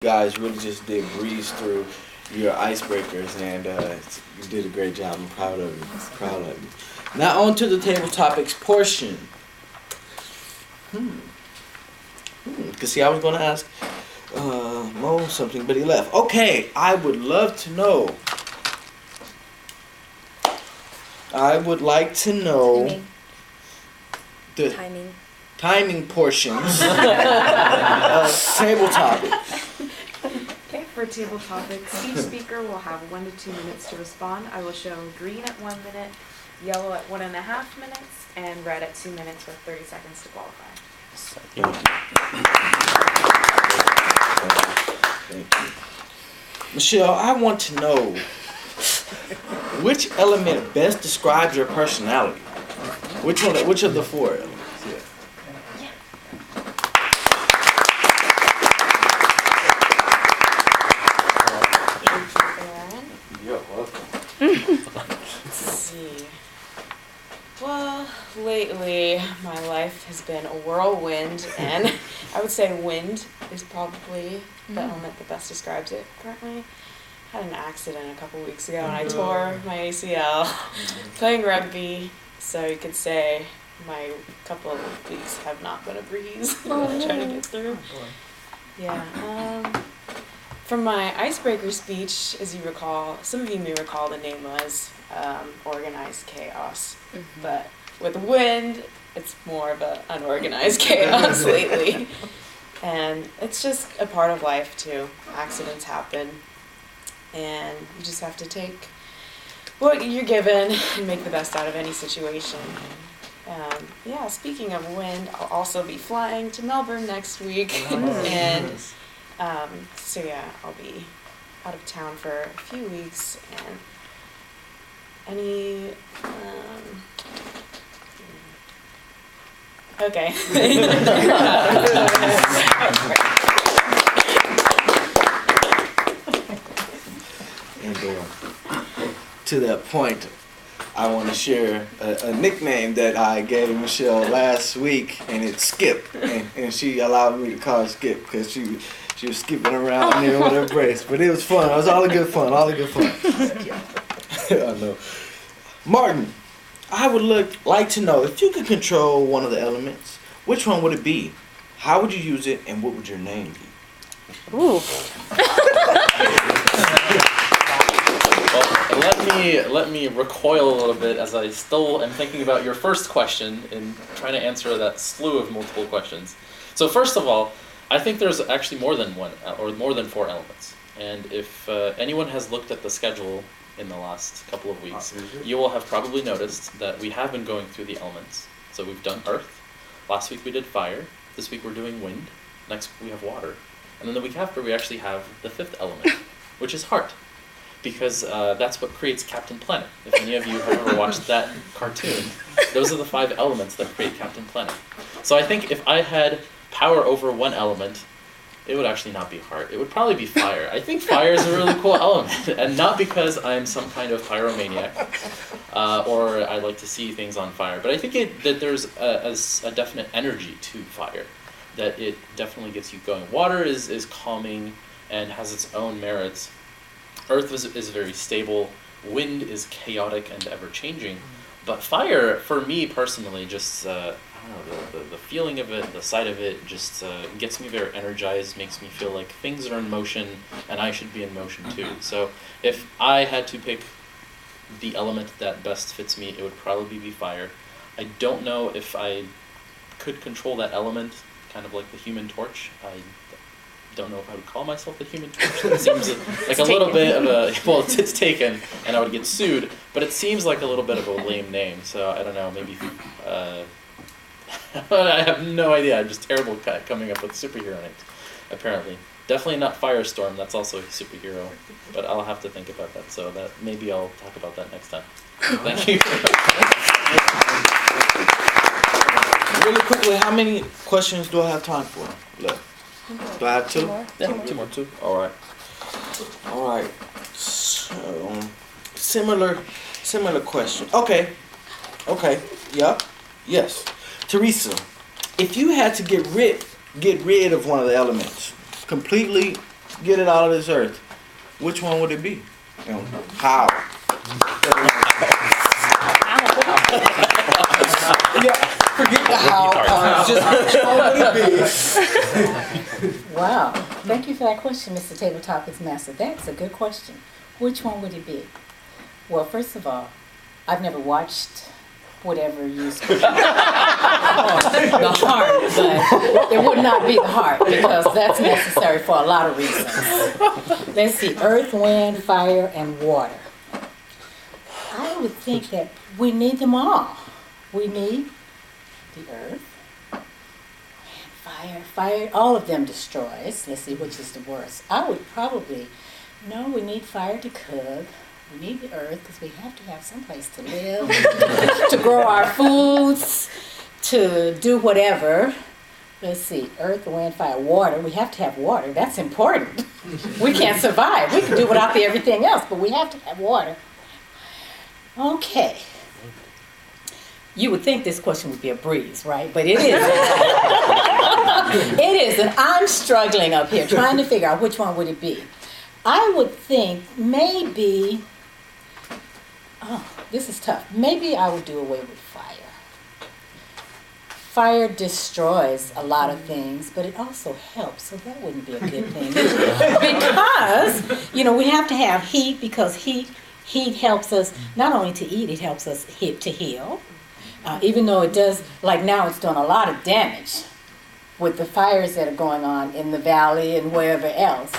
guys really just did breeze through your icebreakers, and you did a great job. I'm proud of you. Proud of you. Now on to the table topics portion. Cause see, I was gonna ask Mo something, but he left. Okay, I would love to know. I would like to know Timing. the Timing. timing portions of table topics. Okay, for table topics, each speaker will have 1 to 2 minutes to respond. I will show green at 1 minute, yellow at 1.5 minutes, and red at 2 minutes with 30 seconds to qualify. Thank you. Michelle, I want to know which element best describes your personality. Which one? Which of the four elements? You're welcome. Let's see. Well, lately my life has been a whirlwind, and I would say wind is probably the element that best describes it currently. Had an accident a couple weeks ago, and I tore my ACL playing rugby, so you could say my couple of weeks have not been a breeze. Trying to get through. Yeah. From my icebreaker speech, as you recall, some of you may recall the name was Organized Chaos. But with wind, it's more of an unorganized chaos lately. And it's just a part of life too. Accidents happen. And you just have to take what you're given and make the best out of any situation. Yeah, speaking of wind, I'll also be flying to Melbourne next week. And so yeah, I'll be out of town for a few weeks, and okay. And to that point, I want to share a nickname that I gave Michelle last week, and it's Skip. And she allowed me to call her Skip because she was skipping around there with her brace. But it was fun. It was all a good fun. I know. Martin, I would like to know if you could control one of the elements, which one would it be? How would you use it, and what would your name be? Ooh. Well, let me recoil a little bit as I still am thinking about your first question and trying to answer that slew of multiple questions. So first of all, I think there's actually more than one or more than 4 elements. And if anyone has looked at the schedule in the last couple of weeks, you will have probably noticed that we have been going through the elements. So we've done earth. Last week we did fire. This week we're doing wind. Next week we have water. And then the week after we actually have the 5th element, which is heart. Because that's what creates Captain Planet. If any of you have ever watched that cartoon, those are the 5 elements that create Captain Planet. So I think if I had power over one element, it would actually not be heart. It would probably be fire. I think fire is a really cool element, and not because I'm some kind of pyromaniac or I like to see things on fire, but I think that there's a definite energy to fire, that it definitely gets you going. Water is calming and has its own merits. Earth is very stable. Wind is chaotic and ever-changing. But fire, for me personally, just, I don't know, the feeling of it, the sight of it, just gets me very energized, makes me feel like things are in motion, and I should be in motion too. So if I had to pick the element that best fits me, it would probably be fire. I don't know if I could control that element, kind of like the Human Torch. I don't know if I would call myself the Human Torch. It seems like a little bit of a, well, it's taken, and I would get sued, but it seems like a little bit of a lame name, so I don't know, maybe, I have no idea, I'm just terrible at coming up with superhero names, apparently. Definitely not Firestorm, that's also a superhero, but I'll have to think about that, so that maybe I'll talk about that next time. Thank you. Really quickly, how many questions do I have time for left? Do I have 2? Yeah, 2 more. All right. So, similar question. Okay. Yep. Yes. Teresa, if you had to get rid of one of the elements, completely get it out of this earth, which one would it be? And how? Yeah, forget the how part. Just which one would it be? Wow. Thank you for that question, Mr. Table Topics Master. That's a good question. Which one would it be? Well, first of all, I've never watched whatever you the heart, but it would not be the heart because that's necessary for a lot of reasons. Let's see, earth, wind, fire, and water. I would think that we need them all. We need the earth, fire, all of them destroys. Let's see which is the worst. I would probably, no, we need fire to cook. We need the earth because we have to have some place to live, to grow our foods, to do whatever. Let's see, earth, wind, fire, water. We have to have water. That's important. We can't survive. We can do without everything else, but we have to have water. Okay. You would think this question would be a breeze, right? But it isn't. It isn't. I'm struggling up here trying to figure out which one would it be. I would think maybe, oh, this is tough. Maybe I would do away with fire. Fire destroys a lot of things, but it also helps, so that wouldn't be a good thing. Because, we have to have heat because heat helps us not only to eat, it helps us to heal. Even though it does, like now it's done a lot of damage with the fires that are going on in the valley and wherever else.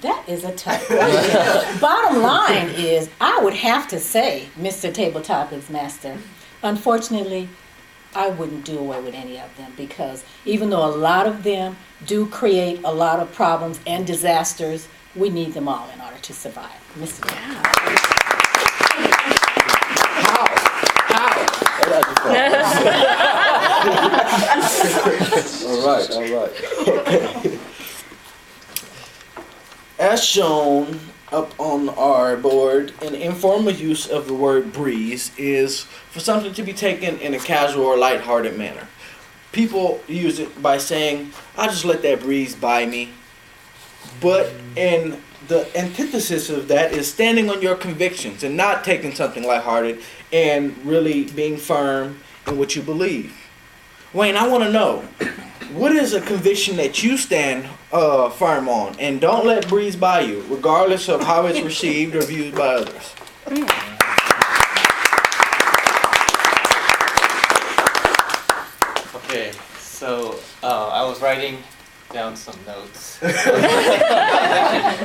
That is a tough question. Bottom line is, I would have to say, Mr. Table Topics Master, unfortunately, I wouldn't do away with any of them because even though a lot of them do create a lot of problems and disasters, we need them all in order to survive. Mr. All right. As shown up on our board, an informal use of the word breeze is for something to be taken in a casual or lighthearted manner. People use it by saying, "I just let that breeze by me." But in the antithesis of that is standing on your convictions and not taking something lighthearted and really being firm in what you believe. Wayne, I want to know, what is a conviction that you stand firm on and don't let breeze by you, regardless of how it's received or viewed by others? Okay, so I was writing down some notes.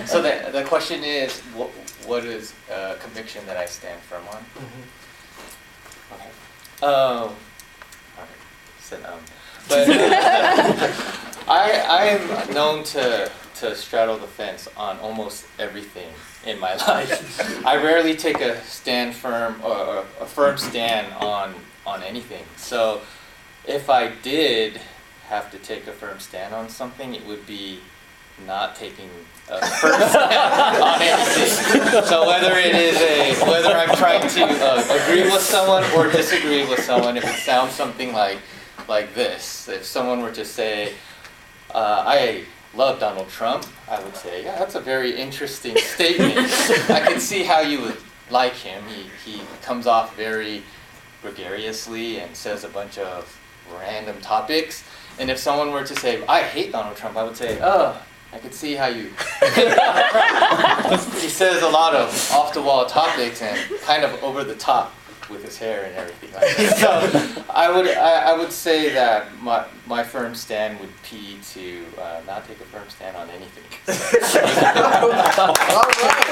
So the question is, what is a conviction that I stand firm on? Okay. All right. So, but I am known to straddle the fence on almost everything in my life. I rarely take a stand firm or a firm stand on anything. So if I did have to take a firm stand on something, it would be not taking a firm stand on anything. So whether I'm trying to agree with someone or disagree with someone, if it sounds something like this, if someone were to say, I love Donald Trump, I would say, yeah, that's a very interesting statement. I can see how you would like him. He comes off very gregariously and says a bunch of random topics. And if someone were to say, I hate Donald Trump, I would say, oh, I could see how you... He says a lot of off-the-wall topics and kind of over the top with his hair and everything like that. So I would say that my firm stand would be to not take a firm stand on anything. All right.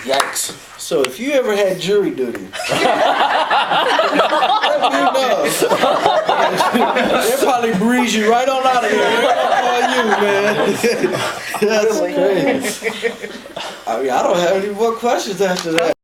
Yikes. So if you ever had jury duty, let me know. They'll probably breeze you right on out of here. Right on you, man. That's crazy. I mean, I don't have any more questions after that.